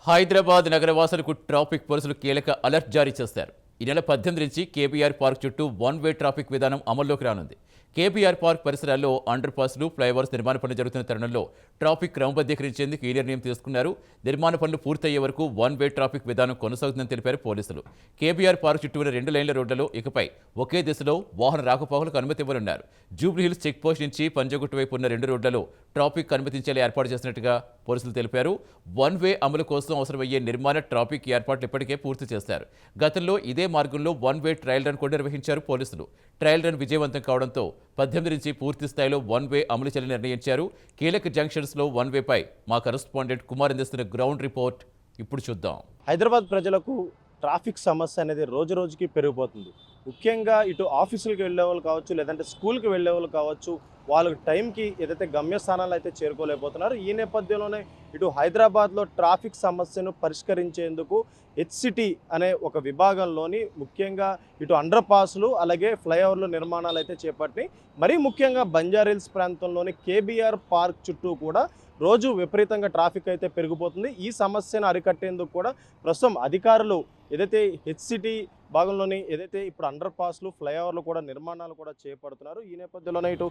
Hyderabad నగరవాసులకు traffic పోలీసులు కీలక alert జారీ చేశారు. ఈ నెల 18 నుంచి కేబీఆర్ పార్క్ చుట్టూ వన్ వే ట్రాఫిక్ విధానం అమల్లోకి రానుంది. కేబీఆర్ పార్క్ పరిసరాల్లో అండర్ పాస్లు, ఫ్లైఓవర్స్ నిర్మాణ పనులు జరుగుతున్న తరుణంలో ట్రాఫిక్ క్రమబద్ధీకరించేందుకు ఈ నిర్ణయం తీసుకున్నారు. నిర్మాణ పనులు పూర్తయ్యే వరకు వన్ వే ట్రాఫిక్ విధానం కొనసాగుతుందని తెలిపారు పోలీసులు. కేబీఆర్ పార్క్ చుట్టూ ఉన్న 2 లైన్ల రోడ్లలో ఇకపై ఒకే దిశలో వాహన రాకపోకలకు అనుమతి ఇవ్వనున్నారు. జూబ్లీహిల్స్ చెక్ పోస్ట్ నుంచి పంజగుట్టు వైపు ఉన్న 2 రోడ్లలో ట్రాఫిక్ అనుమతించేలా ఏర్పాటు చేసినట్టుగా పోలీసులు తెలిపారు. వన్ వే అమలు కోసం అవసరమయ్యే నిర్మాణ ట్రాఫిక్ ఏర్పాట్లు ఇప్పటికే పూర్తి చేశారు. గతంలో ఇదే మార్గంలో వన్ వే ట్రయల్ రన్ కూడా నిర్వహించారు పోలీసులు. ట్రయల్ రన్ విజయవంతం కావడంతో 18 నుంచి పూర్తి స్థాయిలో వన్ వే అమలు చేయాలని నిర్ణయించారు. కీలక జంక్షన్స్లో వన్ వేపై మా కరెస్పాండెంట్ కుమార్ అందిస్తున్న గ్రౌండ్ రిపోర్ట్ ఇప్పుడు చూద్దాం. హైదరాబాద్ ప్రజలకు ట్రాఫిక్ సమస్య అనేది రోజు రోజుకి పెరిగిపోతుంది. ముఖ్యంగా ఇటు ఆఫీసులకు వెళ్ళే వాళ్ళు కావచ్చు, లేదంటే స్కూల్కి వెళ్ళే వాళ్ళు కావచ్చు, వాళ్ళకి టైంకి ఏదైతే గమ్యస్థానాలు అయితే చేరుకోలేకపోతున్నారు. ఈ నేపథ్యంలోనే ఇటు హైదరాబాద్లో ట్రాఫిక్ సమస్యను పరిష్కరించేందుకు హెచ్సిటీ అనే ఒక విభాగంలోని ముఖ్యంగా ఇటు అండర్ పాస్లు అలాగే ఫ్లైఓవర్లు నిర్మాణాలు అయితే చేపట్టి మరీ ముఖ్యంగా బంజారాహిల్స్ ప్రాంతంలోని కేబీఆర్ పార్క్ చుట్టూ కూడా రోజు విపరీతంగా ట్రాఫిక్ అయితే పెరిగిపోతుంది. ఈ సమస్యను అరికట్టేందుకు కూడా ప్రస్తుతం అధికారులు ఏదైతే హెచ్సిటీ భాగంలోని ఏదైతే ఇప్పుడు అండర్ పాస్లు, ఫ్లైఓవర్లు కూడా నిర్మాణాలు కూడా చేపడుతున్నారు. ఈ నేపథ్యంలోనే ఇటు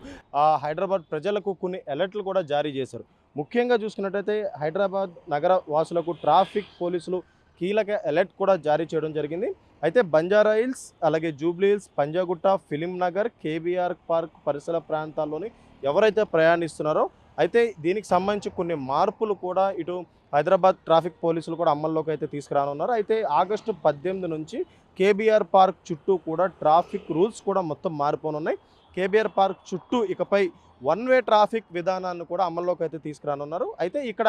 హైదరాబాద్ ప్రజలకు కొన్ని అలర్ట్లు కూడా జారీ చేశారు. ముఖ్యంగా చూసుకున్నట్టయితే హైదరాబాద్ నగర వాసులకు ట్రాఫిక్ పోలీసులు కీలక అలర్ట్ కూడా జారీ చేయడం జరిగింది. అయితే బంజారాహిల్స్ అలాగే Jubilee Hills, Panjagutta, film Nagar, KBR park పరిసర ప్రాంతాల్లోని ఎవరైతే ప్రయాణిస్తున్నారో అయితే దీనికి సంబంధించి కొన్ని మార్పులు కూడా ఇటు హైదరాబాద్ ట్రాఫిక్ పోలీసులు కూడా అమల్లోకి అయితే తీసుకురానున్నారు. అయితే ఆగస్టు 18 నుంచి కేబీఆర్ పార్క్ చుట్టూ కూడా ట్రాఫిక్ రూల్స్ కూడా మొత్తం మారిపోనున్నాయి. కేబీఆర్ పార్క్ చుట్టూ ఇకపై వన్ వే ట్రాఫిక్ విధానాన్ని కూడా అమల్లోకి అయితే తీసుకురానున్నారు. అయితే ఇక్కడ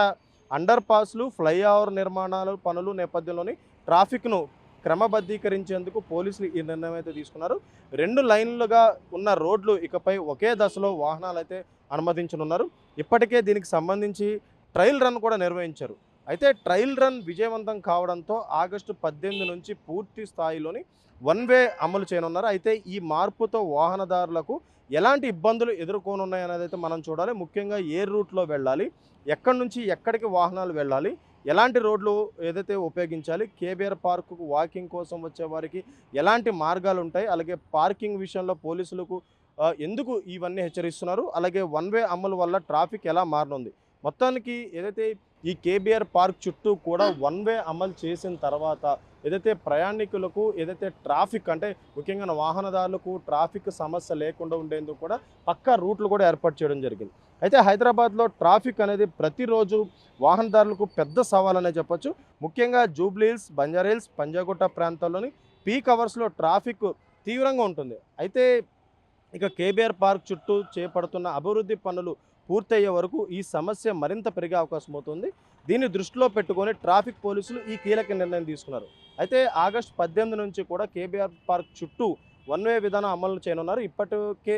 అండర్ పాస్లు, ఫ్లైఓవర్ నిర్మాణాలు పనులు నేపథ్యంలోని ట్రాఫిక్ను క్రమబద్ధీకరించేందుకు పోలీసులు ఈ నిర్ణయం అయితే తీసుకున్నారు. 2 లైన్లుగా ఉన్న రోడ్లు ఇకపై ఒకే దశలో వాహనాలు అయితే అనుమతించనున్నారు. ఇప్పటికే దీనికి సంబంధించి ట్రయల్ రన్ కూడా నిర్వహించారు. అయితే ట్రయల్ రన్ విజయవంతం కావడంతో ఆగస్టు 18 నుంచి పూర్తి స్థాయిలోని వన్ వే అమలు చేయనున్నారు. అయితే ఈ మార్పుతో వాహనదారులకు ఎలాంటి ఇబ్బందులు ఎదుర్కొనున్నాయి అనేది అయితే మనం చూడాలి. ముఖ్యంగా ఏ రూట్లో వెళ్ళాలి, ఎక్కడి నుంచి ఎక్కడికి వాహనాలు వెళ్ళాలి, ఎలాంటి రోడ్లు ఏదైతే ఉపయోగించాలి, కేబీఆర్ పార్కు వాకింగ్ కోసం వచ్చే వారికి ఎలాంటి మార్గాలు ఉంటాయి, అలాగే పార్కింగ్ విషయంలో పోలీసులకు ఎందుకు ఇవన్నీ హెచ్చరిస్తున్నారు, అలాగే వన్ వే అమలు వల్ల ట్రాఫిక్ ఎలా మారనుంది, మొత్తానికి ఏదైతే ఈ కేబీఆర్ పార్క్ చుట్టూ కూడా వన్ వే అమలు చేసిన తర్వాత ఏదైతే ప్రయాణికులకు ఏదైతే ట్రాఫిక్ అంటే ముఖ్యంగా వాహనదారులకు ట్రాఫిక్ సమస్య లేకుండా ఉండేందుకు కూడా పక్కా రూట్లు కూడా ఏర్పాటు చేయడం జరిగింది. అయితే హైదరాబాద్లో ట్రాఫిక్ అనేది ప్రతిరోజు వాహనదారులకు పెద్ద సవాల్ చెప్పొచ్చు. ముఖ్యంగా జూబ్లీహిల్స్, బంజారాహిల్స్, పంజాగుట్ట ప్రాంతాల్లోని పీక్ అవర్స్లో ట్రాఫిక్ తీవ్రంగా ఉంటుంది. అయితే ఇక కేబీఆర్ పార్క్ చుట్టూ చేపడుతున్న అభివృద్ధి పనులు పూర్తయ్యే వరకు ఈ సమస్య మరింత పెరిగే అవకాశం అవుతుంది. దీన్ని దృష్టిలో పెట్టుకొని ట్రాఫిక్ పోలీసులు ఈ కీలక నిర్ణయం తీసుకున్నారు. అయితే ఆగస్టు 18 నుంచి కూడా కేబీఆర్ పార్క్ చుట్టూ వన్ వే విధానం అమలు చేయనున్నారు. ఇప్పటికే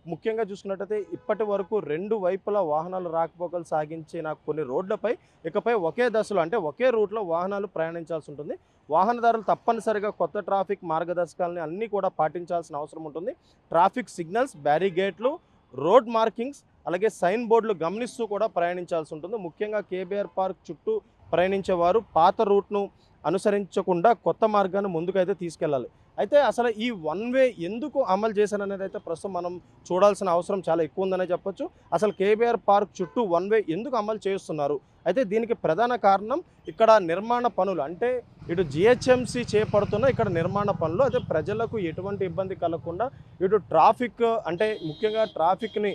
ముఖ్యంగా చూసుకున్నట్టయితే ఇప్పటి వరకు 2 వైపులా వాహనాలు రాకపోకలు సాగించిన కొన్ని రోడ్లపై ఇకపై ఒకే దశలో అంటే ఒకే రూట్లో వాహనాలు ప్రయాణించాల్సి ఉంటుంది. వాహనదారులు తప్పనిసరిగా కొత్త ట్రాఫిక్ మార్గదర్శకాలని అన్నీ కూడా పాటించాల్సిన అవసరం ఉంటుంది. ట్రాఫిక్ సిగ్నల్స్, బ్యారిగేట్లు, రోడ్ మార్కింగ్స్ అలాగే సైన్ బోర్డులు గమనిస్తూ కూడా ప్రయాణించాల్సి ఉంటుంది. ముఖ్యంగా కేబీఆర్ పార్క్ చుట్టూ ప్రయాణించేవారు పాత రూట్ను అనుసరించకుండా కొత్త మార్గాన్ని ముందుకైతే తీసుకెళ్ళాలి. అయితే అసలు ఈ వన్ వే ఎందుకు అమలు చేశారనేది అయితే ప్రస్తుతం మనం చూడాల్సిన అవసరం చాలా ఎక్కువ ఉందనే చెప్పొచ్చు. అసలు కేబీఆర్ పార్క్ చుట్టూ వన్ వే ఎందుకు అమలు చేస్తున్నారు, అయితే దీనికి ప్రధాన కారణం ఇక్కడ నిర్మాణ పనులు అంటే ఇటు జిహెచ్ఎంసీ చేపడుతున్న ఇక్కడ నిర్మాణ పనులు. అయితే ప్రజలకు ఎటువంటి ఇబ్బంది కలగకుండా ఇటు ట్రాఫిక్ అంటే ముఖ్యంగా ట్రాఫిక్ని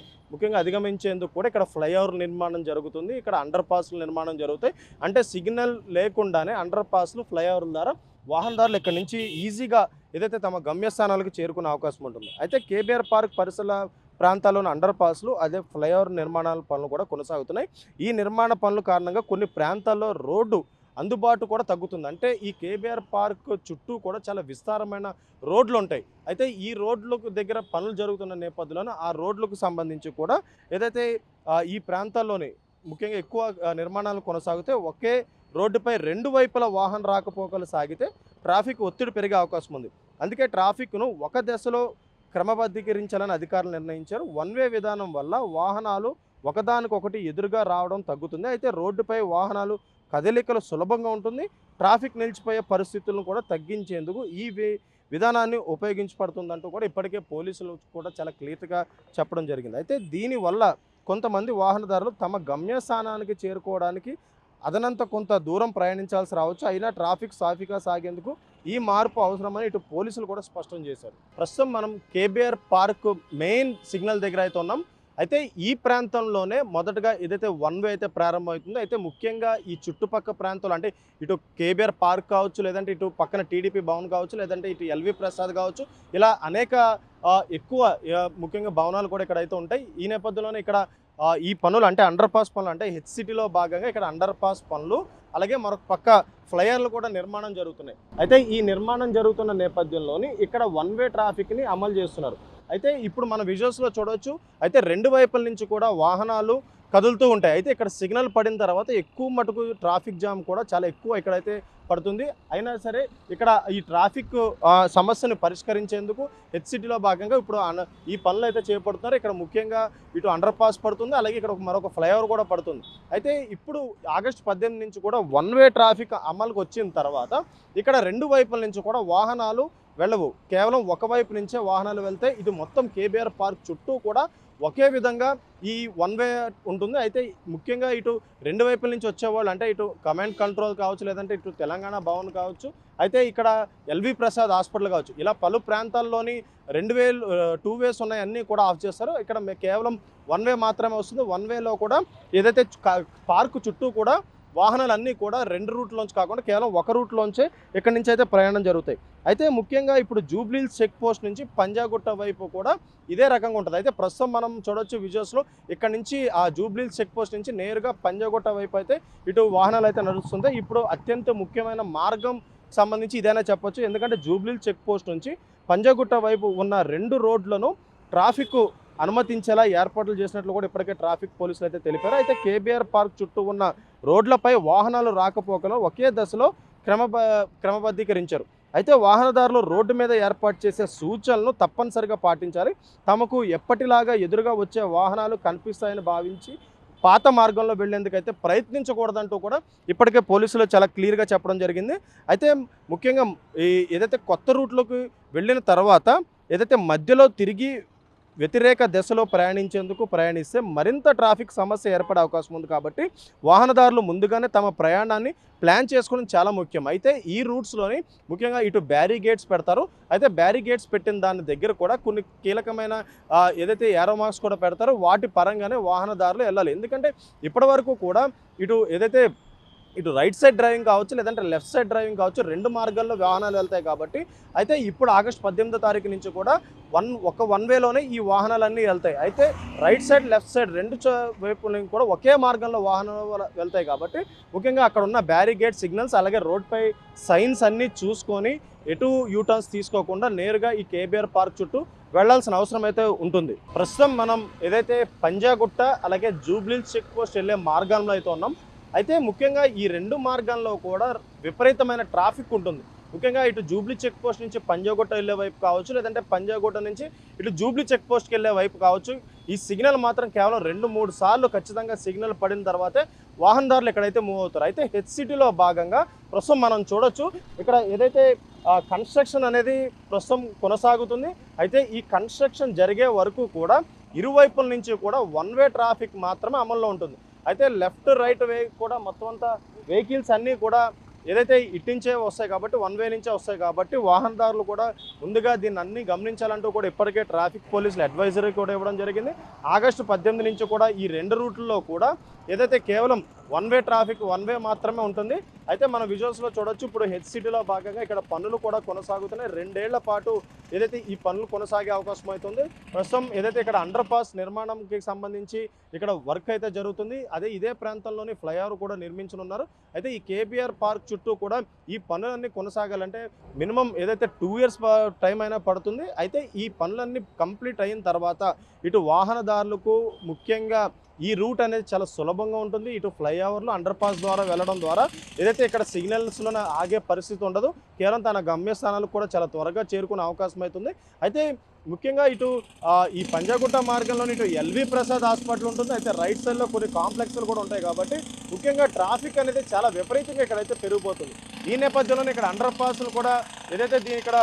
అధిగమించేందుకు కూడా ఇక్కడ ఫ్లైఓవర్ నిర్మాణం జరుగుతుంది. ఇక్కడ అండర్ పాస్లు నిర్మాణం జరుగుతాయి. అంటే సిగ్నల్ లేకుండానే అండర్ పాస్లు, ఫ్లైఓవర్ల ద్వారా వాహనదారులు ఇక్కడ నుంచి ఈజీగా ఏదైతే తమ గమ్యస్థానాలకు చేరుకునే అవకాశం ఉంటుంది. అయితే కేబీఆర్ పార్క్ పరిసర ప్రాంతాల్లోని అండర్ పాస్లు అదే ఫ్లైఓవర్ నిర్మాణాల పనులు కూడా కొనసాగుతున్నాయి. ఈ నిర్మాణ పనుల కారణంగా కొన్ని ప్రాంతాల్లో రోడ్డు అందుబాటు కూడా తగ్గుతుంది. అంటే ఈ కేబీఆర్ పార్క్ చుట్టూ కూడా చాలా విస్తారమైన రోడ్లు ఉంటాయి. అయితే ఈ రోడ్లకు దగ్గర పనులు జరుగుతున్న నేపథ్యంలో ఆ రోడ్లకు సంబంధించి కూడా ఏదైతే ఈ ప్రాంతాల్లోని ముఖ్యంగా ఎక్కువ నిర్మాణాలు కొనసాగితే ఒకే రోడ్డుపై 2 వైపులా వాహన రాకపోకలు సాగితే ట్రాఫిక్ ఒత్తిడి పెరిగే అవకాశం ఉంది. అందుకే ట్రాఫిక్ను ఒక దశలో క్రమబద్ధీకరించాలని అధికారులు నిర్ణయించారు. వన్ వే విధానం వల్ల వాహనాలు ఒకదానికొకటి ఎదురుగా రావడం తగ్గుతుంది. అయితే రోడ్డుపై వాహనాలు కదలికలు సులభంగా ఉంటుంది. ట్రాఫిక్ నిలిచిపోయే పరిస్థితులను కూడా తగ్గించేందుకు ఈ విధానాన్ని ఉపయోగించబడుతుందంటూ కూడా ఇప్పటికే పోలీసులు కూడా చాలా క్లియర్‌గా చెప్పడం జరిగింది. అయితే దీనివల్ల కొంతమంది వాహనదారులు తమ గమ్యస్థానానికి చేరుకోవడానికి అదనంత కొంత దూరం ప్రయాణించాల్సి రావచ్చు. అయినా ట్రాఫిక్ సాఫీగా సాగేందుకు ఈ మార్పు అవసరమని ఇటు పోలీసులు కూడా స్పష్టం చేశారు. ప్రస్తుతం మనం కేబీఆర్ పార్క్ మెయిన్ సిగ్నల్ దగ్గర అయితే ఉన్నాం. అయితే ఈ ప్రాంతంలోనే మొదటగా ఏదైతే వన్ వే అయితే ప్రారంభమవుతుందో, అయితే ముఖ్యంగా ఈ చుట్టుపక్క ప్రాంతాలు అంటే ఇటు కేబీఆర్ పార్క్ కావచ్చు, లేదంటే ఇటు పక్కన టీడీపీ భవన్ కావచ్చు, లేదంటే ఇటు ఎల్వి ప్రసాద్ కావచ్చు, ఇలా అనేక ఎక్కువ ముఖ్యంగా భవనాలు కూడా ఇక్కడైతే ఉంటాయి. ఈ నేపథ్యంలోనే ఇక్కడ ఈ పనులు అంటే అండర్ పాస్ పనులు అంటే హెచ్ సిటీలో భాగంగా ఇక్కడ అండర్ పాస్ పనులు, అలాగే మరొక పక్క ఫ్లైయర్లు కూడా నిర్మాణం జరుగుతున్నాయి. అయితే ఈ నిర్మాణం జరుగుతున్న నేపథ్యంలోని ఇక్కడ వన్ వే ట్రాఫిక్ని అమలు చేస్తున్నారు. అయితే ఇప్పుడు మన విజువల్స్లో చూడవచ్చు. అయితే రెండు వైపుల నుంచి కూడా వాహనాలు కదులుతూ ఉంటాయి. అయితే ఇక్కడ సిగ్నల్ పడిన తర్వాత ఎక్కువ మటుకు ట్రాఫిక్ జామ్ కూడా చాలా ఎక్కువ ఇక్కడైతే పడుతుంది. అయినా సరే ఇక్కడ ఈ ట్రాఫిక్ సమస్యను పరిష్కరించేందుకు హెచ్ సిటీలో భాగంగా ఇప్పుడు ఈ పనులు అయితే చేపడుతున్నారు. ఇక్కడ ముఖ్యంగా ఇటు అండర్ పాస్ పడుతుంది, అలాగే ఇక్కడ మరొక ఫ్లైఓవర్ కూడా పడుతుంది. అయితే ఇప్పుడు ఆగస్టు 18 నుంచి కూడా వన్ వే ట్రాఫిక్ అమలుకు వచ్చిన తర్వాత ఇక్కడ రెండు వైపుల నుంచి కూడా వాహనాలు వెళ్ళవు. కేవలం ఒకవైపు నుంచే వాహనాలు వెళ్తాయి. ఇది మొత్తం కేబీఆర్ పార్క్ చుట్టూ కూడా ఒకే విధంగా ఈ వన్ వే ఉంటుంది. అయితే ముఖ్యంగా ఇటు రెండు వైపుల నుంచి వచ్చేవాళ్ళు అంటే ఇటు కమాండ్ కంట్రోల్ కావచ్చు, లేదంటే ఇటు తెలంగాణ భవన్ కావచ్చు, అయితే ఇక్కడ ఎల్వి ప్రసాద్ హాస్పిటల్ కావచ్చు, ఇలా పలు ప్రాంతాల్లోని 2 వేస్ ఉన్నాయి, అన్నీ కూడా ఆఫ్ చేస్తారు. ఇక్కడ కేవలం వన్ వే మాత్రమే వస్తుంది. వన్ వేలో కూడా ఏదైతే పార్కు చుట్టూ కూడా వాహనాలన్నీ కూడా రెండు రూట్లోంచి కాకుండా కేవలం ఒక రూట్లోంచే ఇక్కడి నుంచి అయితే ప్రయాణం జరుగుతాయి. అయితే ముఖ్యంగా ఇప్పుడు జూబ్లీహిల్స్ చెక్ పోస్ట్ నుంచి పంజాగుట్ట వైపు కూడా ఇదే రకంగా ఉంటుంది. అయితే ప్రస్తుతం మనం చూడొచ్చు విజువల్స్లో ఇక్కడ నుంచి ఆ జూబ్లీహిల్స్ చెక్ పోస్ట్ నుంచి నేరుగా పంజాగుట్ట వైపు అయితే ఇటు వాహనాలు అయితే నడుస్తుంది. ఇప్పుడు అత్యంత ముఖ్యమైన మార్గం సంబంధించి ఇదైనా చెప్పొచ్చు. ఎందుకంటే జూబ్లీహిల్స్ చెక్ పోస్ట్ నుంచి పంజాగుట్ట వైపు ఉన్న రెండు రోడ్లను ట్రాఫిక్ అనుమతించేలా ఏర్పాట్లు చేసినట్లు కూడా ఇప్పటికే ట్రాఫిక్ పోలీసులు అయితే తెలిపారు. అయితే కేబీఆర్ పార్క్ చుట్టూ ఉన్న రోడ్లపై వాహనాలు రాకపోకలు ఒకే దశలో క్రమబద్ధీకరించారు. అయితే వాహనదారులు రోడ్డు మీద ఏర్పాటు చేసే సూచనలను తప్పనిసరిగా పాటించాలి. తమకు ఎప్పటిలాగా ఎదురుగా వచ్చే వాహనాలు కనిపిస్తాయని భావించి పాత మార్గంలో వెళ్లేందుకైతే ప్రయత్నించకూడదంటూ కూడా ఇప్పటికే పోలీసులు చాలా క్లియర్గా చెప్పడం జరిగింది. అయితే ముఖ్యంగా ఏదైతే కొత్త రూట్లోకి వెళ్ళిన తర్వాత ఏదైతే మధ్యలో తిరిగి వ్యతిరేక దిశలో ప్రయాణిస్తే మరింత ట్రాఫిక్ సమస్య ఏర్పడే అవకాశం ఉంది. కాబట్టి వాహనదారులు ముందుగానే తమ ప్రయాణాన్ని ప్లాన్ చేసుకోవడం చాలా ముఖ్యం. అయితే ఈ రూట్స్లోని ముఖ్యంగా ఇటు బ్యారిగేట్స్ పెడతారు. అయితే బ్యారిగేట్స్ పెట్టిన దాని దగ్గర కూడా కొన్ని కీలకమైన ఏదైతే ఏరో మార్క్స్ కూడా పెడతారో వాటి పరంగానే వాహనదారులు వెళ్ళాలి. ఎందుకంటే ఇప్పటివరకు కూడా ఇటు రైట్ సైడ్ డ్రైవింగ్ కావచ్చు, లేదంటే లెఫ్ట్ సైడ్ డ్రైవింగ్ కావచ్చు, రెండు మార్గాల్లో వాహనాలు వెళ్తాయి. కాబట్టి అయితే ఇప్పుడు ఆగస్టు 18వ తారీఖు నుంచి కూడా వన్ వేలోనే ఈ వాహనాలన్నీ వెళ్తాయి. అయితే రైట్ సైడ్ లెఫ్ట్ సైడ్ రెండు వైపుల కూడా ఒకే మార్గంలో వాహనాలు వెళ్తాయి. కాబట్టి ముఖ్యంగా అక్కడ ఉన్న బ్యారిగేట్ సిగ్నల్స్ అలాగే రోడ్పై సైన్స్ అన్నీ చూసుకొని ఎటు యూటర్న్స్ తీసుకోకుండా నేరుగా ఈ కేబీఆర్ పార్క్ చుట్టూ వెళ్లాల్సిన అవసరం అయితే ఉంటుంది. ప్రస్తుతం మనం ఏదైతే పంజాగుట్ట అలాగే జూబ్లీహిల్స్ చెక్ పోస్ట్ వెళ్ళే మార్గంలో అయితే ఉన్నాం. అయితే ముఖ్యంగా ఈ రెండు మార్గాల్లో కూడా విపరీతమైన ట్రాఫిక్ ఉంటుంది. ముఖ్యంగా ఇటు జూబ్లీ చెక్ పోస్ట్ నుంచి పంజాగుట్ట వెళ్ళే వైపు కావచ్చు, లేదంటే పంజాగుట్ట నుంచి ఇటు జూబ్లీ చెక్ పోస్ట్కి వెళ్ళే వైపు కావచ్చు, ఈ సిగ్నల్ మాత్రం కేవలం 2-3 సార్లు ఖచ్చితంగా సిగ్నల్ పడిన తర్వాతే వాహనదారులు ఎక్కడైతే మూవ్ అవుతారు. అయితే హెచ్ సిటీలో భాగంగా ప్రస్తుతం మనం చూడొచ్చు ఇక్కడ ఏదైతే కన్స్ట్రక్షన్ అనేది ప్రస్తుతం కొనసాగుతుంది. అయితే ఈ కన్స్ట్రక్షన్ జరిగే వరకు కూడా ఇరువైపుల నుంచి కూడా వన్ వే ట్రాఫిక్ మాత్రమే అమల్లో ఉంటుంది. అయితే లెఫ్ట్ రైట్ వే కూడా మొత్తం అంతా వెహికల్స్ అన్నీ కూడా ఏదైతే ఇట్టించే వస్తాయి కాబట్టి వన్ వే నుంచే వస్తాయి. కాబట్టి వాహనదారులు కూడా ముందుగా దీన్ని అన్ని గమనించాలంటూ కూడా ఇప్పటికే ట్రాఫిక్ పోలీసులు అడ్వైజరీ కూడా ఇవ్వడం జరిగింది. ఆగస్టు 18 నుంచి కూడా ఈ రెండు రూట్లలో కూడా ఏదైతే కేవలం one way traffic one way మాత్రమే ఉంటుంది. అయితే మన విజువల్స్లో చూడొచ్చు ఇప్పుడు హెచ్ సిటీలో భాగంగా ఇక్కడ పనులు కూడా కొనసాగుతున్నాయి. 2 ఏళ్ల పాటు ఏదైతే ఈ పనులు కొనసాగే అవకాశం అవుతుంది. ప్రస్తుతం ఏదైతే ఇక్కడ అండర్ పాస్ నిర్మాణంకి సంబంధించి ఇక్కడ వర్క్ అయితే జరుగుతుంది. ఇదే ప్రాంతంలోని ఫ్లైఓవర్ కూడా నిర్మించనున్నారు. అయితే ఈ కేబీఆర్ పార్క్ చుట్టూ కూడా ఈ పనులన్నీ కొనసాగాలంటే మినిమం ఏదైతే 2 ఇయర్స్ టైం అయినా పడుతుంది. అయితే ఈ పనులన్నీ కంప్లీట్ అయిన తర్వాత ఇటు వాహనదారులకు ముఖ్యంగా ఈ రూట్ అనేది చాలా సులభంగా ఉంటుంది. ఇటు ఫ్లైఓవర్లు అండర్ పాస్ ద్వారా వెళ్ళడం ద్వారా ఏదైతే ఇక్కడ సిగ్నల్స్లో ఆగే పరిస్థితి ఉండదు. కేవలం తన గమ్యస్థానాలకు కూడా చాలా త్వరగా చేరుకునే అవకాశం అవుతుంది. అయితే ముఖ్యంగా ఇటు ఈ పంజాగుట్ట మార్గంలోని ఇటు ఎల్వి ప్రసాద్ హాస్పిటల్ ఉంటుంది. అయితే రైట్ సైడ్లో కొన్ని కాంప్లెక్స్లు కూడా ఉంటాయి కాబట్టి ముఖ్యంగా ట్రాఫిక్ అనేది చాలా విపరీతంగా ఇక్కడైతే పెరిగిపోతుంది. ఈ నేపథ్యంలోనే ఇక్కడ అండర్ పాస్లు కూడా ఏదైతే దీని ఇక్కడ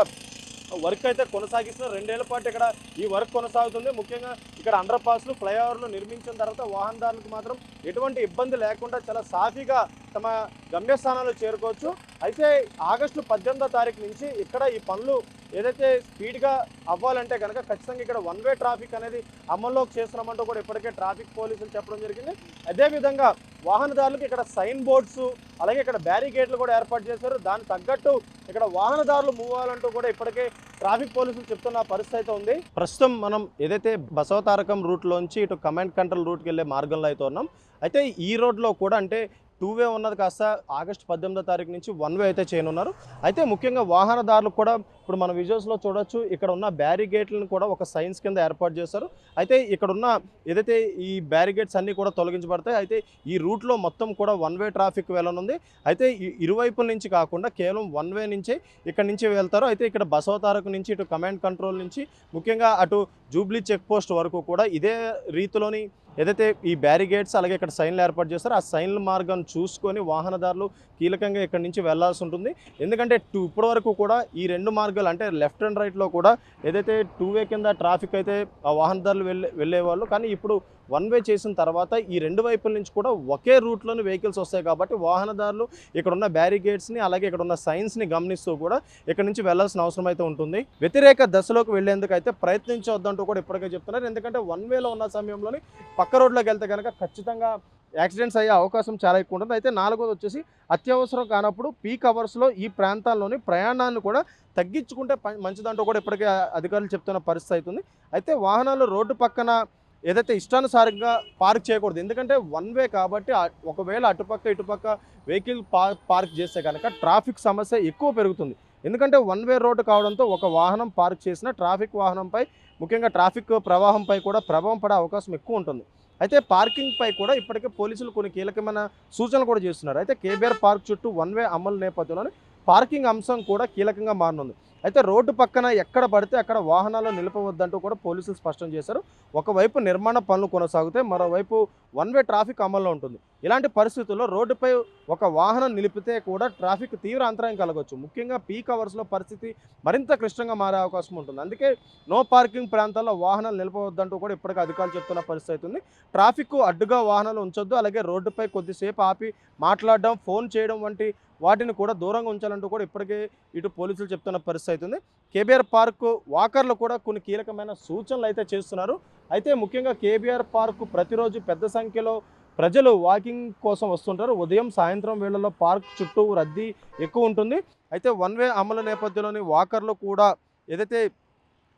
వర్క్ అయితే కొనసాగిస్తున్న 2 ఏళ్ల పాటు ఇక్కడ ఈ వర్క్ కొనసాగుతుంది. ముఖ్యంగా ఇక్కడ అండర్ పాస్లు ఫ్లైఓవర్లు నిర్మించిన తర్వాత వాహనదారులకు మాత్రం ఎటువంటి ఇబ్బంది లేకుండా చాలా సాఫీగా తమ గమ్యస్థానాలు చేరుకోవచ్చు. అయితే ఆగస్టు 18వ తారీఖు నుంచి ఇక్కడ ఈ పనులు ఏదైతే స్పీడ్గా అవ్వాలంటే కనుక ఖచ్చితంగా ఇక్కడ వన్ వే ట్రాఫిక్ అనేది అమల్లోకి చేస్తున్నామంటూ కూడా ఇప్పటికే ట్రాఫిక్ పోలీసులు చెప్పడం జరిగింది. అదేవిధంగా వాహనదారులకు ఇక్కడ సైన్ బోర్డ్స్ అలాగే ఇక్కడ బ్యారికేడ్లు కూడా ఏర్పాటు చేశారు. దానికి తగ్గట్టు ఇక్కడ వాహనదారులు మూవ్ అవ్వాలంటూ కూడా ఇప్పటికే ట్రాఫిక్ పోలీసులు చెప్తున్న పరిస్థితి అయితే ఉంది. ప్రస్తుతం మనం ఏదైతే బసవతారకం రూట్లోంచి ఇటు కమాండ్ కంట్రోల్ రూట్కి వెళ్ళే మార్గంలో అయితే ఉన్నాం. అయితే ఈ రోడ్లో కూడా అంటే 2 వే ఉన్నది కాస్త ఆగస్టు 18వ తారీఖు నుంచి 1 వే అయితే చేయనున్నారు. అయితే ముఖ్యంగా వాహనదారులు కూడా ఇప్పుడు మన విజువల్స్లో చూడొచ్చు, ఇక్కడ ఉన్న బ్యారిగేట్లను కూడా ఒక సైన్స్ కింద ఏర్పాటు చేశారు. అయితే ఇక్కడ ఉన్న ఏదైతే ఈ బ్యారిగేట్స్ అన్నీ కూడా తొలగించబడతాయి. అయితే ఈ రూట్లో మొత్తం కూడా 1 వే ట్రాఫిక్ వెళ్ళనుంది. అయితే ఇరువైపుల నుంచి కాకుండా కేవలం 1 వే నుంచే ఇక్కడ నుంచి వెళ్తారు. అయితే ఇక్కడ బసవతారకం నుంచి ఇటు కమాండ్ కంట్రోల్ నుంచి ముఖ్యంగా అటు జూబ్లీ చెక్ పోస్ట్ వరకు కూడా ఇదే రీతిలోని ఏదైతే ఈ బ్యారిగేట్స్ అలాగే ఇక్కడ సైన్లు ఏర్పాటు చేస్తారో ఆ సైన్ల మార్గం చూసుకొని వాహనదారులు కీలకంగా ఇక్కడ నుంచి వెళ్లాల్సి ఉంటుంది. ఎందుకంటే ఇప్పటి వరకు కూడా ఈ 2 మార్గాలు అంటే లెఫ్ట్ అండ్ రైట్లో కూడా ఏదైతే 2 వే కింద ట్రాఫిక్ అయితే ఆ వాహనదారులు వెళ్ళేవాళ్ళు, కానీ ఇప్పుడు 1 వే చేసిన తర్వాత ఈ 2 వైపుల నుంచి కూడా ఒకే రూట్లోని వెహికల్స్ వస్తాయి కాబట్టి వాహనదారులు ఇక్కడ ఉన్న బ్యారిగేట్స్ని అలాగే ఇక్కడ ఉన్న సైన్స్ని గమనిస్తూ కూడా ఇక్కడ నుంచి వెళ్లాల్సిన అవసరం అయితే ఉంటుంది. వ్యతిరేక దశలోకి వెళ్లేందుకు అయితే ప్రయత్నించొద్దంటూ కూడా ఇప్పటికే చెప్తున్నారు. ఎందుకంటే 1 వేలో ఉన్న సమయంలోని పక్క రోడ్లోకి వెళ్తే కనుక ఖచ్చితంగా యాక్సిడెంట్స్ అయ్యే అవకాశం చాలా ఎక్కువ ఉంటుంది. అయితే 4వది వచ్చేసి అత్యవసరం కానప్పుడు పీక్ అవర్స్లో ఈ ప్రాంతాల్లోని ప్రయాణాన్ని కూడా తగ్గించుకుంటే మంచిదంటూ కూడా ఇప్పటికే అధికారులు చెప్తున్న పరిస్థితి అవుతుంది. అయితే వాహనాలు రోడ్డు పక్కన ఏదైతే ఇష్టానుసారంగా పార్క్ చేయకూడదు. ఎందుకంటే 1 వే కాబట్టి ఒకవేళ అటుపక్క ఇటుపక్క వెహికల్ పార్క్ చేస్తే కనుక ట్రాఫిక్ సమస్య ఎక్కువ పెరుగుతుంది. ఎందుకంటే 1 వే రోడ్డు కావడంతో ఒక వాహనం పార్క్ చేసిన ట్రాఫిక్ వాహనంపై ముఖ్యంగా ట్రాఫిక్ ప్రవాహంపై కూడా ప్రభావం పడే అవకాశం ఎక్కువ ఉంటుంది. అయితే పార్కింగ్పై కూడా ఇప్పటికే పోలీసులు కొన్ని కీలకమైన సూచనలు కూడా చేస్తున్నారు. అయితే కేబీఆర్ పార్క్ చుట్టూ 1 వే అమలు నేపథ్యంలోనే పార్కింగ్ అంశం కూడా కీలకంగా మారనుంది. అయితే రోడ్డు పక్కన ఎక్కడ పడితే అక్కడ వాహనాలు నిలపవద్దంటూ కూడా పోలీసులు స్పష్టం చేశారు. ఒకవైపు నిర్మాణ పనులు కొనసాగుతాయి, మరోవైపు 1 వే ట్రాఫిక్ అమల్లో ఉంటుంది. ఇలాంటి పరిస్థితుల్లో రోడ్డుపై ఒక వాహనం నిలిపితే కూడా ట్రాఫిక్ తీవ్ర అంతరాయం కలగవచ్చు. ముఖ్యంగా పీక్ అవర్స్లో పరిస్థితి మరింత క్లిష్టంగా మారే అవకాశం ఉంటుంది. అందుకే నో పార్కింగ్ ప్రాంతాల్లో వాహనాలు నిలపవద్దంటూ కూడా ఇప్పటికే అధికారులు చెప్తున్న పరిస్థితి అవుతుంది. ట్రాఫిక్ అడ్డుగా వాహనాలు ఉంచొద్దు, అలాగే రోడ్డుపై కొద్దిసేపు ఆపి మాట్లాడడం, ఫోన్ చేయడం వంటి వాటిని కూడా దూరంగా ఉంచాలంటూ కూడా ఇప్పటికే ఇటు పోలీసులు చెప్తున్న పరిస్థితి అవుతుంది. కేబీఆర్ పార్కు వాకర్లు కూడా కొన్ని కీలకమైన సూచనలు అయితే చేస్తున్నారు. అయితే ముఖ్యంగా కేబీఆర్ పార్కు ప్రతిరోజు పెద్ద సంఖ్యలో ప్రజలు వాకింగ్ కోసం వస్తుంటారు. ఉదయం సాయంత్రం వేళల్లో పార్క్ చుట్టూ రద్దీ ఎక్కువ ఉంటుంది. అయితే 1 వే అమలు నేపథ్యంలోని వాకర్లు కూడా ఏదైతే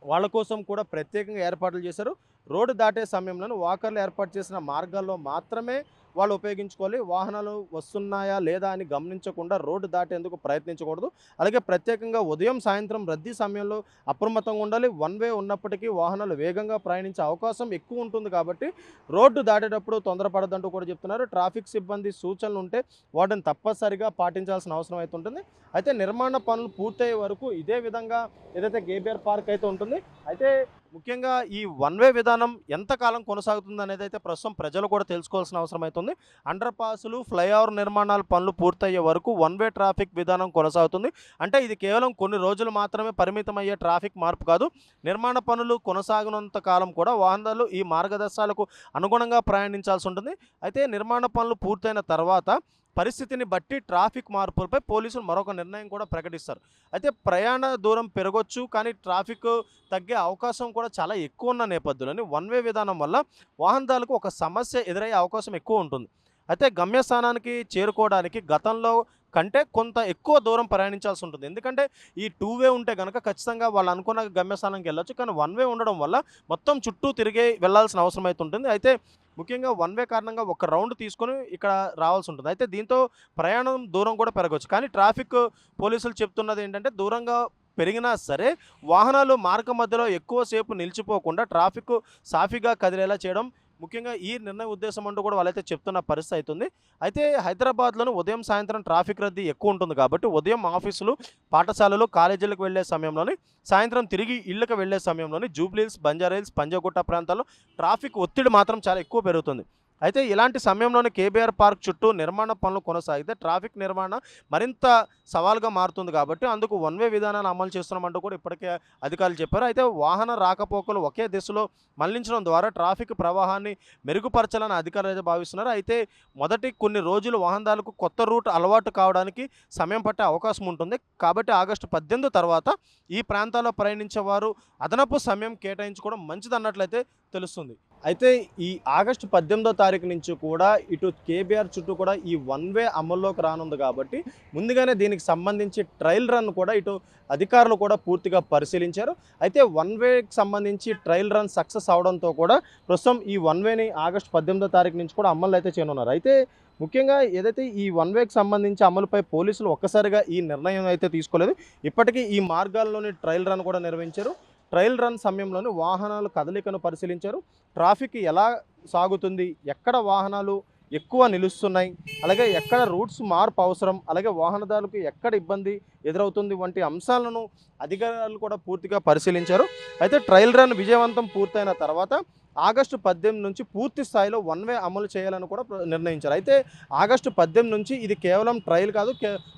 వాళ్ళ కోసం కూడా ప్రత్యేకంగా ఏర్పాట్లు చేశారు. రోడ్డు దాటే సమయంలో వాకర్లు ఏర్పాటు చేసిన మార్గాల్లో మాత్రమే వాళ్ళు ఉపయోగించుకోవాలి. వాహనాలు వస్తున్నాయా లేదా అని గమనించకుండా రోడ్డు దాటేందుకు ప్రయత్నించకూడదు. అలాగే ప్రత్యేకంగా ఉదయం సాయంత్రం రద్దీ సమయంలో అప్రమత్తంగా ఉండాలి. 1 వే ఉన్నప్పటికీ వాహనాలు వేగంగా ప్రయాణించే అవకాశం ఎక్కువ ఉంటుంది కాబట్టి రోడ్డు దాటేటప్పుడు తొందరపడదంటూ కూడా చెప్తున్నారు. ట్రాఫిక్ సిబ్బంది సూచనలు ఉంటే వాటిని తప్పనిసరిగా పాటించాల్సిన అవసరం అయితే ఉంటుంది. అయితే నిర్మాణ పనులు పూర్తయ్యే వరకు ఇదే విధంగా ఏదైతే కేబీఆర్ పార్క్ అయితే ఉంటుంది. అయితే ముఖ్యంగా ఈ 1 వే విధానం ఎంతకాలం కొనసాగుతుంది అనేది అయితే ప్రస్తుతం ప్రజలు కూడా తెలుసుకోవాల్సిన అవసరం అవుతుంది. అండర్ పాసులు ఫ్లైఓవర్ నిర్మాణాల పనులు పూర్తయ్యే వరకు 1 వే ట్రాఫిక్ విధానం కొనసాగుతుంది. అంటే ఇది కేవలం కొన్ని రోజులు మాత్రమే పరిమితమయ్యే ట్రాఫిక్ మార్పు కాదు. నిర్మాణ పనులు కొనసాగినంత కాలం కూడా వాహనాలు ఈ మార్గదర్శకాలకు అనుగుణంగా ప్రయాణించాల్సి ఉంటుంది. అయితే నిర్మాణ పనులు పూర్తయిన తర్వాత పరిస్థితిని బట్టి ట్రాఫిక్ మార్పులపై పోలీసులు మరొక నిర్ణయం కూడా ప్రకటిస్తారు. అయితే ప్రయాణ దూరం పెరగొచ్చు, కానీ ట్రాఫిక్ తగ్గే అవకాశం కూడా చాలా ఎక్కువ ఉన్న నేపథ్యంలోని 1 వే విధానం వల్ల వాహనదారులకు ఒక సమస్య ఎదురయ్యే అవకాశం ఎక్కువ ఉంటుంది. అయితే గమ్యస్థానానికి చేరుకోవడానికి గతంలో కంటే కొంత ఎక్కువ దూరం ప్రయాణించాల్సి ఉంటుంది. ఎందుకంటే ఈ 2 వే ఉంటే కనుక ఖచ్చితంగా వాళ్ళు అనుకున్న గమ్యస్థానానికి వెళ్ళొచ్చు, కానీ 1 వే ఉండడం వల్ల మొత్తం చుట్టూ తిరిగి వెళ్ళాల్సిన అవసరం అయితే ఉంటుంది. అయితే ముఖ్యంగా 1 వే కారణంగా ఒక రౌండ్ తీసుకొని ఇక్కడ రావాల్సి ఉంటుంది. అయితే దీంతో ప్రయాణం దూరం కూడా పెరగవచ్చు. కానీ ట్రాఫిక్ పోలీసులు చెప్తున్నది ఏంటంటే దూరంగా పెరిగినా సరే వాహనాలు మార్గ మధ్యలో ఎక్కువసేపు నిలిచిపోకుండా ట్రాఫిక్ సాఫీగా కదిలేలా చేయడం ముఖ్యంగా ఈ నిర్ణయ ఉద్దేశం అంటూ కూడా వాళ్ళైతే చెప్తున్న పరిస్థితి అవుతుంది. అయితే హైదరాబాద్‌లోని ఉదయం, సాయంత్రం ట్రాఫిక్ రద్దీ ఎక్కువ ఉంటుంది కాబట్టి ఉదయం ఆఫీసులు, పాఠశాలలు, కాలేజీలకు వెళ్ళే సమయంలోని, సాయంత్రం తిరిగి ఇళ్ళకి వెళ్ళే సమయంలోని జూబ్లీహిల్స్, బంజారాహిల్స్, పంజాగుట్ట ప్రాంతాల్లో ట్రాఫిక్ ఒత్తిడి మాత్రం చాలా ఎక్కువ పెరుగుతుంది. అయితే ఇలాంటి సమయంలోనే కేబీఆర్ పార్క్ చుట్టూ నిర్మాణ పనులు కొనసాగితే ట్రాఫిక్ నిర్వహణ మరింత సవాల్గా మారుతుంది కాబట్టి అందుకు వన్ వే విధానాన్ని అమలు చేస్తున్నామంటూ కూడా ఇప్పటికే అధికారులు చెప్పారు. అయితే వాహన రాకపోకలు ఒకే దిశలో మళ్లించడం ద్వారా ట్రాఫిక్ ప్రవాహాన్ని మెరుగుపరచాలని అధికారులు అయితే భావిస్తున్నారు. అయితే మొదటి కొన్ని రోజులు వాహనదారులకు కొత్త రూట్ అలవాటు కావడానికి సమయం పట్టే అవకాశం ఉంటుంది. కాబట్టి ఆగస్టు 18 తర్వాత ఈ ప్రాంతాల్లో ప్రయాణించేవారు అదనపు సమయం కేటాయించుకోవడం మంచిదన్నట్లయితే తెలుస్తుంది. అయితే ఈ ఆగస్టు 18వ తారీఖు నుంచి కూడా ఇటు కేబీఆర్ చుట్టూ కూడా ఈ వన్ వే అమల్లోకి రానుంది కాబట్టి ముందుగానే దీనికి సంబంధించి ట్రయల్ రన్ కూడా ఇటు అధికారులు కూడా పూర్తిగా పరిశీలించారు. అయితే వన్ వేకి సంబంధించి ట్రయల్ రన్ సక్సెస్ అవడంతో కూడా ప్రస్తుతం ఈ వన్ వేని ఆగస్టు 18వ తారీఖు నుంచి కూడా అమలు అయితే చేయనున్నారు. అయితే ముఖ్యంగా ఏదైతే ఈ వన్ వేకి సంబంధించి అమలుపై పోలీసులు ఒక్కసారిగా ఈ నిర్ణయం అయితే తీసుకోలేదు. ఇప్పటికీ ఈ మార్గాల్లోని ట్రయల్ రన్ కూడా నిర్వహించారు. ట్రయల్ రన్ సమయంలోని వాహనాల కదలికను పరిశీలించారు. ట్రాఫిక్ ఎలా సాగుతుంది, ఎక్కడ వాహనాలు ఎక్కువ నిలుస్తున్నాయి, అలాగే ఎక్కడ రూట్స్ మార్పు అవసరం, అలాగే వాహనదారులకు ఎక్కడ ఇబ్బంది ఎదురవుతుంది వంటి అంశాలను అధికారులు కూడా పూర్తిగా పరిశీలించారు. అయితే ట్రయల్ రన్ విజయవంతం పూర్తయిన తర్వాత ఆగస్టు 18 నుంచి పూర్తి స్థాయిలో వన్ వే అమలు చేయాలని కూడా నిర్ణయించారు. అయితే ఆగస్టు 18 నుంచి ఇది కేవలం ట్రయల్ కాదు,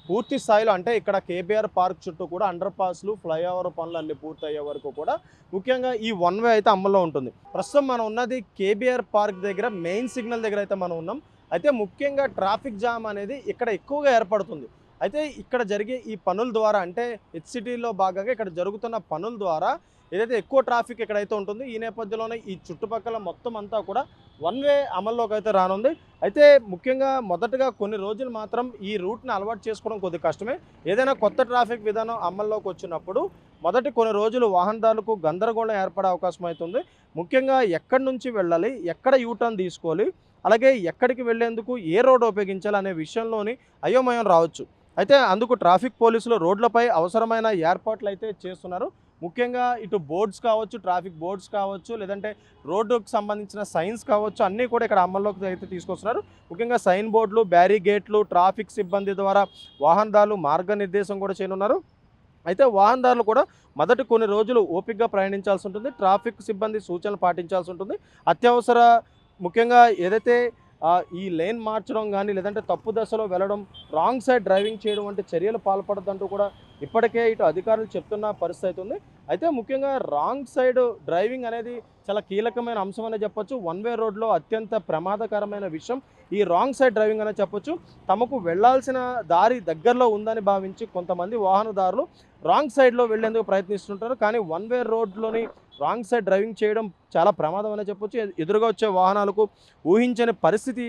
పూర్తి స్థాయిలో అంటే ఇక్కడ కేబీఆర్ పార్క్ చుట్టూ కూడా అండర్ పాస్లు, ఫ్లైఓవర్ పనులు అన్ని పూర్తయ్యే వరకు కూడా ముఖ్యంగా ఈ వన్ వే అయితే అమల్లో ఉంటుంది. ప్రస్తుతం మనం ఉన్నది కేబీఆర్ పార్క్ దగ్గర మెయిన్ సిగ్నల్ దగ్గర అయితే మనం ఉన్నాం. అయితే ముఖ్యంగా ట్రాఫిక్ జామ్ అనేది ఇక్కడ ఎక్కువగా ఏర్పడుతుంది. అయితే ఇక్కడ జరిగే ఈ పనుల ద్వారా అంటే హెచ్సిటీలో భాగంగా ఇక్కడ జరుగుతున్న పనుల ద్వారా ఏదైతే ఎక్కువ ట్రాఫిక్ ఎక్కడైతే ఉంటుందో ఈ నేపథ్యంలోనే ఈ చుట్టుపక్కల మొత్తం అంతా కూడా వన్ వే అమల్లోకి అయితే రానుంది. అయితే ముఖ్యంగా మొదటగా కొన్ని రోజులు మాత్రం ఈ రూట్ని అలవాటు చేసుకోవడం కొద్దిగా కష్టమే. ఏదైనా కొత్త ట్రాఫిక్ విధానం అమల్లోకి వచ్చినప్పుడు మొదటి కొన్ని రోజులు వాహనదారులకు గందరగోళం ఏర్పడే అవకాశం అవుతుంది. ముఖ్యంగా ఎక్కడి నుంచి వెళ్ళాలి, ఎక్కడ యూటర్న్ తీసుకోవాలి, అలాగే ఎక్కడికి వెళ్ళేందుకు ఏ రోడ్ ఉపయోగించాలి అనే విషయంలోని అయోమయం రావచ్చు. అయితే అందుకు ట్రాఫిక్ పోలీసులు రోడ్లపై అవసరమైన ఏర్పాట్లు అయితే చేస్తున్నారు. ముఖ్యంగా ఇటు బోర్డ్స్ కావచ్చు, ట్రాఫిక్ బోర్డ్స్ కావచ్చు, లేదంటే రోడ్డుకు సంబంధించిన సైన్స్ కావచ్చు, అన్నీ కూడా ఇక్కడ అమల్లోకి అయితే తీసుకొస్తున్నారు. ముఖ్యంగా సైన్ బోర్డులు, బ్యారిగేట్లు, ట్రాఫిక్ సిబ్బంది ద్వారా వాహనదారులు మార్గనిర్దేశం కూడా చేయనున్నారు. అయితే వాహనదారులు కూడా మొదటి కొన్ని రోజులు ఓపికగా ప్రయాణించాల్సి ఉంటుంది. ట్రాఫిక్ సిబ్బంది సూచనలు పాటించాల్సి ఉంటుంది. అత్యవసర ముఖ్యంగా ఏదైతే ఈ లేన్ మార్చడం కానీ లేదంటే తప్పు దశలో వెళ్ళడం, రాంగ్ సైడ్ డ్రైవింగ్ చేయడం వంటి చర్యలు పాల్పడద్దంటూ కూడా ఇప్పటికే ఇటు అధికారులు చెప్తున్న పరిస్థితి ఉంది. అయితే ముఖ్యంగా రాంగ్ సైడ్ డ్రైవింగ్ అనేది చాలా కీలకమైన అంశం అనే చెప్పొచ్చు. వన్ వే రోడ్లో అత్యంత ప్రమాదకరమైన విషయం ఈ రాంగ్ సైడ్ డ్రైవింగ్ అనే చెప్పొచ్చు. తమకు వెళ్లాల్సిన దారి దగ్గరలో ఉందని భావించి కొంతమంది వాహనదారులు రాంగ్ సైడ్లో వెళ్లేందుకు ప్రయత్నిస్తుంటారు. కానీ వన్ వే రోడ్లోని రాంగ్ సైడ్ డ్రైవింగ్ చేయడం చాలా ప్రమాదం అనే చెప్పొచ్చు. ఎదురుగా వచ్చే వాహనాలకు ఊహించని పరిస్థితి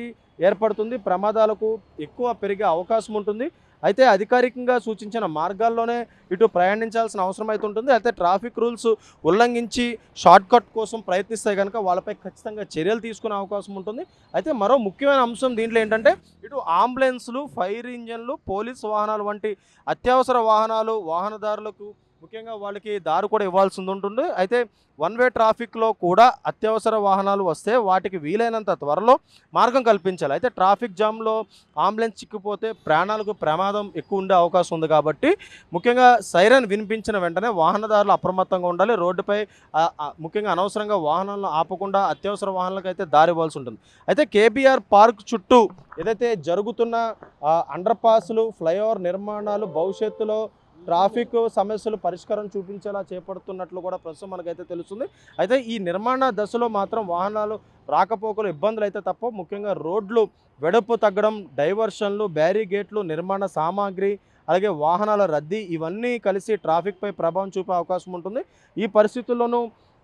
ఏర్పడుతుంది. ప్రమాదాలకు ఎక్కువ పెరిగే అవకాశం ఉంటుంది. అయితే అధికారికంగా సూచించిన మార్గాల్లోనే ఇటు ప్రయాణించాల్సిన అవసరం అయితే ఉంటుంది. అయితే ట్రాఫిక్ రూల్స్ ఉల్లంఘించి షార్ట్ కట్ కోసం ప్రయత్నిస్తే కనుక వాళ్ళపై ఖచ్చితంగా చర్యలు తీసుకునే అవకాశం ఉంటుంది. అయితే మరో ముఖ్యమైన అంశం దీంట్లో ఏంటంటే ఇటు అంబులెన్సులు, ఫైర్ ఇంజన్లు, పోలీసు వాహనాలు వంటి అత్యవసర వాహనాలు వాహనదారులకు ముఖ్యంగా వాళ్ళకి దారి కూడా ఇవ్వాల్సి ఉంటుంది. అయితే వన్ వే ట్రాఫిక్లో కూడా అత్యవసర వాహనాలు వస్తే వాటికి వీలైనంత త్వరలో మార్గం కల్పించాలి. అయితే ట్రాఫిక్ జామ్లో అంబులెన్స్ చిక్కిపోతే ప్రాణాలకు ప్రమాదం ఎక్కువ ఉండే అవకాశం ఉంది కాబట్టి ముఖ్యంగా సైరన్ వినిపించిన వెంటనే వాహనదారులు అప్రమత్తంగా ఉండాలి. రోడ్డుపై ముఖ్యంగా అనవసరంగా వాహనాలను ఆపకుండా అత్యవసర వాహనాలకు అయితే దారి ఇవ్వాల్సి ఉంటుంది. అయితే కేబీఆర్ పార్క్ చుట్టూ ఏదైతే జరుగుతున్న అండర్ పాస్లు, ఫ్లైఓవర్ నిర్మాణాలు భవిష్యత్తులో ట్రాఫిక్ సమస్యలు పరిష్కారం చూపించేలా చేపడుతున్నట్లు కూడా ప్రస్తుతం మనకైతే తెలుస్తుంది. అయితే ఈ నిర్మాణ దశలో మాత్రం వాహనాలు రాకపోకలు ఇబ్బందులు అయితే తప్ప ముఖ్యంగా రోడ్లు వెడల్పు తగ్గడం, డైవర్షన్లు, బ్యారిగేట్లు, నిర్మాణ సామాగ్రి, అలాగే వాహనాల రద్దీ ఇవన్నీ కలిసి ట్రాఫిక్పై ప్రభావం చూపే అవకాశం ఉంటుంది. ఈ పరిస్థితుల్లోనూ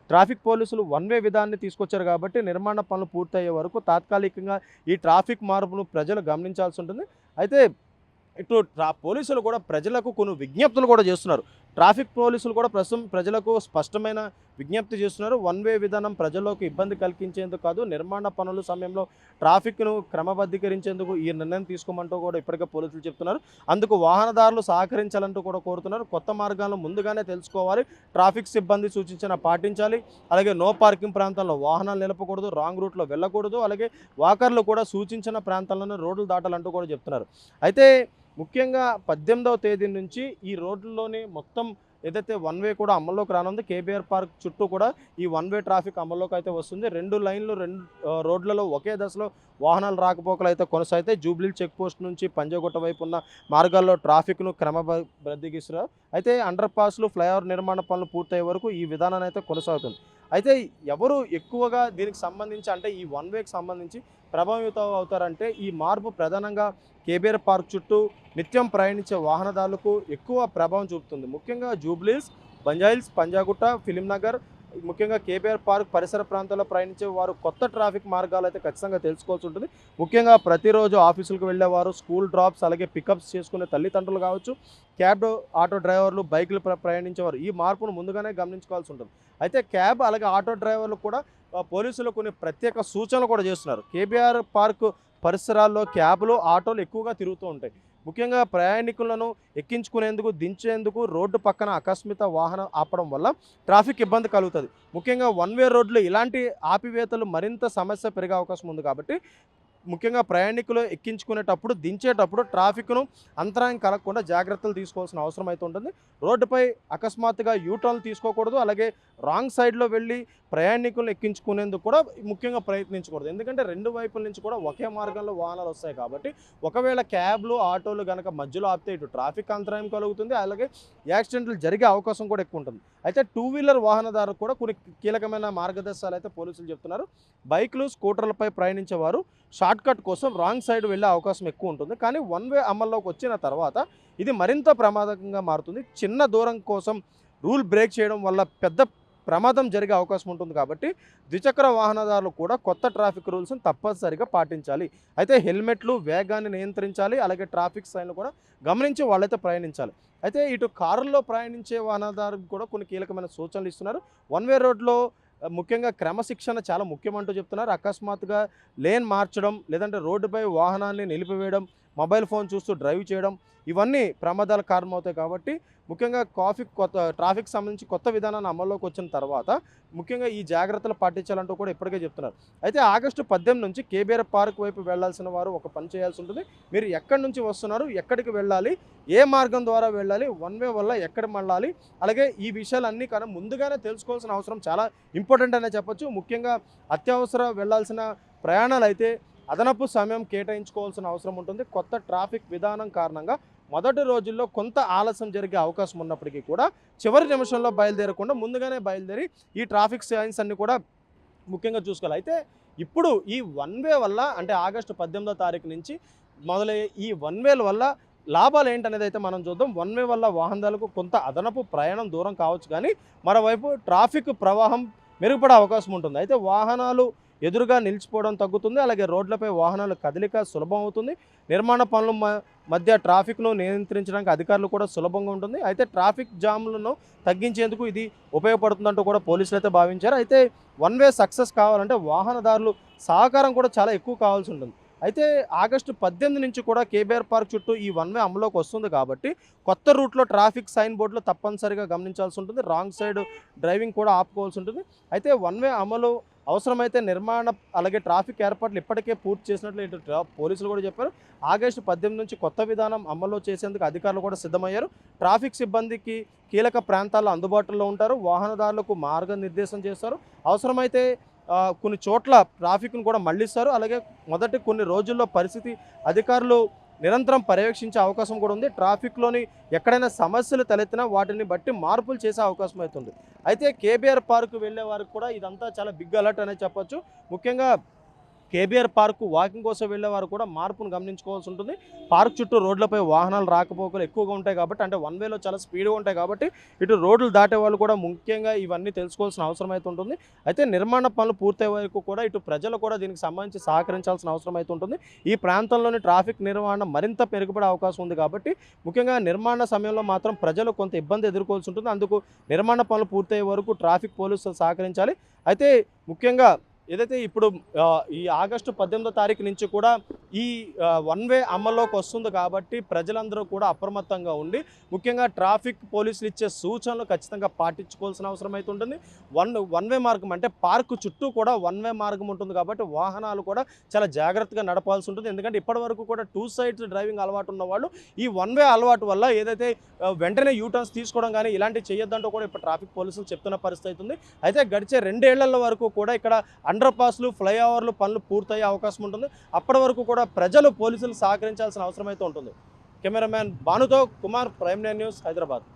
ట్రాఫిక్ పోలీసులు వన్ వే విధానాన్ని తీసుకొచ్చారు కాబట్టి నిర్మాణ పనులు పూర్తయ్యే వరకు తాత్కాలికంగా ఈ ట్రాఫిక్ మార్పును ప్రజలు గమనించాల్సి ఉంటుంది. అయితే ఇటు పోలీసులు కూడా ప్రజలకు కొన్ని విజ్ఞప్తులు కూడా చేస్తున్నారు. ట్రాఫిక్ పోలీసులు కూడా ప్రస్తుతం ప్రజలకు స్పష్టమైన విజ్ఞప్తి చేస్తున్నారు. వన్ వే విధానం ప్రజల్లోకి ఇబ్బంది కలిగించేందుకు కాదు, నిర్మాణ పనుల సమయంలో ట్రాఫిక్ను క్రమబద్ధీకరించేందుకు ఈ నిర్ణయం తీసుకోమంటూ కూడా ఇప్పటికే పోలీసులు చెప్తున్నారు. అందుకు వాహనదారులు సహకరించాలంటూ కూడా కోరుతున్నారు. కొత్త మార్గాలను ముందుగానే తెలుసుకోవాలి, ట్రాఫిక్ సిబ్బంది సూచించిన పాటించాలి, అలాగే నో పార్కింగ్ ప్రాంతాల్లో వాహనాలు నిలపకూడదు, రాంగ్ రూట్లో వెళ్ళకూడదు, అలాగే వాకర్లు కూడా సూచించిన ప్రాంతాలను రోడ్లు దాటాలంటూ కూడా చెప్తున్నారు. అయితే ముఖ్యంగా 18వ తేదీ నుంచి ఈ రోడ్లలోని మొత్తం ఏదైతే వన్ వే కూడా అమల్లోకి రానుంది. కేబీఆర్ పార్క్ చుట్టూ కూడా ఈ వన్ వే ట్రాఫిక్ అమల్లోకి అయితే వస్తుంది. 2 లైన్లు 2 రోడ్లలో ఒకే దశలో వాహనాలు రాకపోకలు అయితే కొనసాగుతాయి. జూబ్లీ చెక్ పోస్ట్ నుంచి పంజాగుట్ట వైపు ఉన్న మార్గాల్లో ట్రాఫిక్ను క్రమబద్ధీకరిస్తున్నారు. అయితే అండర్ పాస్లు, ఫ్లైఓవర్ నిర్మాణ పనులు పూర్తయ్యే వరకు ఈ విధానాన్ని అయితే కొనసాగుతుంది. అయితే ఎవరు ఎక్కువగా దీనికి సంబంధించి అంటే ఈ వన్ వేకి సంబంధించి ప్రభావితం అవుతారంటే ఈ మార్పు ప్రధానంగా కేబీఆర్ పార్క్ చుట్టూ నిత్యం ప్రయాణించే వాహనదారులకు ఎక్కువ ప్రభావం చూపుతుంది. ముఖ్యంగా జూబ్లీస్, బంజాయిల్స్, పంజాగుట్ట, ఫిలిం నగర్, ముఖ్యంగా కేబీఆర్ పార్క్ పరిసర ప్రాంతాల్లో ప్రయాణించే వారు కొత్త ట్రాఫిక్ మార్గాలు అయితే ఖచ్చితంగా తెలుసుకోవాల్సి ఉంటుంది. ముఖ్యంగా ప్రతిరోజు ఆఫీసులకు వెళ్ళేవారు, స్కూల్ డ్రాప్స్, అలాగే పికప్స్ చేసుకునే తల్లిదండ్రులు కావచ్చు, క్యాబ్ ఆటో డ్రైవర్లు, బైకులు ప్రయాణించేవారు ఈ మార్పును ముందుగానే గమనించుకోవాల్సి ఉంటుంది. అయితే క్యాబ్ అలాగే ఆటో డ్రైవర్లు కూడా పోలీసులు కొన్ని ప్రత్యేక సూచనలు కూడా చేస్తున్నారు. కేబీఆర్ పార్క్ పరిసరాల్లో క్యాబ్లు, ఆటోలు ఎక్కువగా తిరుగుతూ ఉంటాయి. ముఖ్యంగా ప్రయాణికులను ఎక్కించుకునేందుకు, దించేందుకు రోడ్డు పక్కన ఆకస్మిక వాహనం ఆపడం వల్ల ట్రాఫిక్ ఇబ్బంది కలుగుతుంది. ముఖ్యంగా వన్ వే రోడ్లు ఇలాంటి ఆపివేతలు మరింత సమస్య పెరిగే అవకాశం ఉంది. కాబట్టి ముఖ్యంగా ప్రయాణికులు ఎక్కించుకునేటప్పుడు, దించేటప్పుడు ట్రాఫిక్ను అంతరాయం కలగకుండా జాగ్రత్తలు తీసుకోవాల్సిన అవసరం అయితే ఉంటుంది. రోడ్డుపై అకస్మాత్తుగా యూటర్న్ తీసుకోకూడదు, అలాగే రాంగ్ సైడ్లో వెళ్ళి ప్రయాణికులను ఎక్కించుకునేందుకు కూడా ముఖ్యంగా ప్రయత్నించకూడదు. ఎందుకంటే 2 వైపుల నుంచి కూడా ఒకే మార్గంలో వాహనాలు వస్తాయి. కాబట్టి ఒకవేళ క్యాబ్లు, ఆటోలు కనుక మధ్యలో ఆపితే ఇటు ట్రాఫిక్ అంతరాయం కలుగుతుంది, అలాగే యాక్సిడెంట్లు జరిగే అవకాశం కూడా ఎక్కువ ఉంటుంది. అయితే 2 వీలర్ వాహనదారులకు కూడా కొన్ని కీలకమైన మార్గదర్శకాలు అయితే పోలీసులు చెప్తున్నారు. బైకులు, స్కూటర్లపై ప్రయాణించేవారు షార్ట్కట్ కోసం రాంగ్ సైడ్ వెళ్ళే అవకాశం ఎక్కువ ఉంటుంది. కానీ వన్ వే అమల్లోకి వచ్చిన తర్వాత ఇది మరింత ప్రమాదకంగా మారుతుంది. చిన్న దూరం కోసం రూల్ బ్రేక్ చేయడం వల్ల పెద్ద ప్రమాదం జరిగే అవకాశం ఉంటుంది. కాబట్టి ద్విచక్ర వాహనదారులు కూడా కొత్త ట్రాఫిక్ రూల్స్ని తప్పనిసరిగా పాటించాలి. అయితే హెల్మెట్లు, వేగాన్ని నియంత్రించాలి, అలాగే ట్రాఫిక్ సైన్లు కూడా గమనించి వాళ్ళైతే ప్రయాణించాలి. అయితే ఇటు కారుల్లో ప్రయాణించే వాహనదారులకు కూడా కొన్ని కీలకమైన సూచనలు ఇస్తున్నారు. వన్ వే రోడ్లో ముఖ్యంగా క్రమశిక్షణ చాలా ముఖ్యమంటూ చెప్తున్నారు. అకస్మాత్తుగా లేన్ మార్చడం, లేదంటే రోడ్డుపై వాహనాన్ని నిలిపివేయడం, మొబైల్ ఫోన్ చూస్తూ డ్రైవ్ చేయడం ఇవన్నీ ప్రమాదాలకు కారణమవుతాయి. కాబట్టి ముఖ్యంగా ట్రాఫిక్ సంబంధించి కొత్త విధానాన్ని అమల్లోకి వచ్చిన తర్వాత ముఖ్యంగా ఈ జాగ్రత్తలు పాటించాలంటూ కూడా ఇప్పటికే చెప్తున్నారు. అయితే ఆగస్టు 18 నుంచి కేబీఆర్ పార్క్ వైపు వెళ్లాల్సిన వారు ఒక పని చేయాల్సి ఉంటుంది. మీరు ఎక్కడి నుంచి వస్తున్నారు, ఎక్కడికి వెళ్ళాలి, ఏ మార్గం ద్వారా వెళ్ళాలి, వన్ వే వల్ల ఎక్కడ మళ్ళాలి, అలాగే ఈ విషయాలన్నీ కానీ ముందుగానే తెలుసుకోవాల్సిన అవసరం చాలా ఇంపార్టెంట్ అనే చెప్పొచ్చు. ముఖ్యంగా అత్యవసర వెళ్లాల్సిన ప్రయాణాలు అయితే అదనపు సమయం కేటాయించుకోవాల్సిన అవసరం ఉంటుంది. కొత్త ట్రాఫిక్ విధానం కారణంగా మొదటి రోజుల్లో కొంత ఆలస్యం జరిగే అవకాశం ఉన్నప్పటికీ కూడా చివరి నిమిషంలో బయలుదేరకుండా ముందుగానే బయలుదేరి ఈ ట్రాఫిక్ సైన్స్ అన్ని కూడా ముఖ్యంగా చూసుకోవాలి. అయితే ఇప్పుడు ఈ వన్ వే వల్ల అంటే ఆగస్టు 18వ తారీఖు నుంచి మొదలయ్యే ఈ వన్ వేల వల్ల లాభాలు ఏంటనేది అయితే మనం చూద్దాం. వన్ వే వల్ల వాహనదారులకు కొంత అదనపు ప్రయాణం దూరం కావచ్చు, కానీ మరోవైపు ట్రాఫిక్ ప్రవాహం మెరుగుపడే అవకాశం ఉంటుంది. అయితే వాహనాలు ఎదురుగా నిలిచిపోవడం తగ్గుతుంది, అలాగే రోడ్లపై వాహనాల కదలిక సులభం అవుతుంది. నిర్మాణ పనుల మధ్య ట్రాఫిక్ను నియంత్రించడానికి అధికారులు కూడా సులభంగా ఉంటుంది. అయితే ట్రాఫిక్ జామ్లను తగ్గించేందుకు ఇది ఉపయోగపడుతుందంటూ కూడా పోలీసులు అయితే భావించారు. అయితే వన్ వే సక్సెస్ కావాలంటే వాహనదారులు సహకారం కూడా చాలా ఎక్కువ కావాల్సి ఉంటుంది. అయితే ఆగస్టు 18 నుంచి కూడా కేబీఆర్ పార్క్ చుట్టూ ఈ వన్ వే అమలులోకి వస్తుంది. కాబట్టి కొత్త రూట్లో ట్రాఫిక్ సైన్ బోర్డులు తప్పనిసరిగా గమనించాల్సి ఉంటుంది. రాంగ్ సైడ్ డ్రైవింగ్ కూడా ఆపుకోవాల్సి ఉంటుంది. అయితే వన్ వే అమలు అవసరమైతే నిర్మాణ అలాగే ట్రాఫిక్ ఏర్పాట్లు ఇప్పటికే పూర్తి చేసినట్లు ఇటు పోలీసులు కూడా చెప్పారు. ఆగస్టు 18 నుంచి కొత్త విధానం అమలు చేసేందుకు అధికారులు కూడా సిద్ధమయ్యారు. ట్రాఫిక్ సిబ్బందికి కీలక ప్రాంతాల్లో అందుబాటులో ఉంటారు. వాహనదారులకు మార్గనిర్దేశం చేస్తారు. అవసరమైతే కొన్ని చోట్ల ట్రాఫిక్ను కూడా మళ్లిస్తారు. అలాగే మొదటి కొన్ని రోజుల్లో పరిస్థితి అధికారులు నిరంతరం పర్యవేక్షించే అవకాశం కూడా ఉంది. ట్రాఫిక్లోని ఎక్కడైనా సమస్యలు తలెత్తినా వాటిని బట్టి మార్పులు చేసే అవకాశం అవుతుంది. అయితే కేబీఆర్ పార్క్ వెళ్ళే వారికి కూడా ఇదంతా చాలా బిగ్ అలర్ట్ అనే చెప్పొచ్చు. ముఖ్యంగా కేబీఆర్ పార్క్ వాకింగ్ కోసం వెళ్ళే వారు కూడా మార్పును గమనించుకోవాల్సి ఉంటుంది. పార్క్ చుట్టూ రోడ్లపై వాహనాలు రాకపోకలు ఎక్కువగా ఉంటాయి కాబట్టి, అంటే వన్ వేలో చాలా స్పీడ్గా ఉంటాయి కాబట్టి ఇటు రోడ్లు దాటే వాళ్ళు కూడా ముఖ్యంగా ఇవన్నీ తెలుసుకోవాల్సిన అవసరం అయితే ఉంటుంది. అయితే నిర్మాణ పనులు పూర్తయ్యే వరకు కూడా ఇటు ప్రజలు కూడా దీనికి సంబంధించి సహకరించాల్సిన అవసరం అయితే ఉంటుంది. ఈ ప్రాంతంలోని ట్రాఫిక్ నిర్వహణ మరింత మెరుగుపడే అవకాశం ఉంది కాబట్టి ముఖ్యంగా నిర్మాణ సమయంలో మాత్రం ప్రజలు కొంత ఇబ్బంది ఎదుర్కోవాల్సి ఉంటుంది. అందుకు నిర్మాణ పనులు పూర్తయ్యే వరకు ట్రాఫిక్ పోలీసులు సహకరించాలి. అయితే ముఖ్యంగా ఏదైతే ఇప్పుడు ఈ ఆగస్టు 18వ తారీఖు నుంచి కూడా ఈ వన్ వే అమల్లోకి వస్తుంది కాబట్టి ప్రజలందరూ కూడా అప్రమత్తంగా ఉండి ముఖ్యంగా ట్రాఫిక్ పోలీసులు ఇచ్చే సూచనలు ఖచ్చితంగా పాటించుకోవాల్సిన అవసరం అయితే ఉంటుంది. వన్ వే మార్గం అంటే పార్కు చుట్టూ కూడా వన్ వే మార్గం ఉంటుంది కాబట్టి వాహనాలు కూడా చాలా జాగ్రత్తగా నడపాల్సి ఉంటుంది. ఎందుకంటే ఇప్పటివరకు కూడా టూ సైడ్స్ డ్రైవింగ్ అలవాటు ఉన్న వాళ్ళు ఈ వన్ వే అలవాటు వల్ల ఏదైతే వెంటనే యూటర్న్స్ తీసుకోవడం కానీ ఇలాంటివి చేయొద్దంటూ కూడా ఇప్పుడు ట్రాఫిక్ పోలీసులు చెప్తున్న పరిస్థితి అవుతుంది. అయితే గడిచే 2 ఏళ్ల వరకు కూడా ఇక్కడ అండర్ పాస్లు ఫ్లైఓవర్లు పనులు పూర్తయ్యే అవకాశం ఉంటుంది. అప్పటి వరకు కూడా ప్రజలు పోలీసులు సహకరించాల్సిన అవసరం అయితే ఉంటుంది. కెమెరామ్యాన్ భానుతో కుమార్, ప్రైమ్9 న్యూస్, హైదరాబాద్.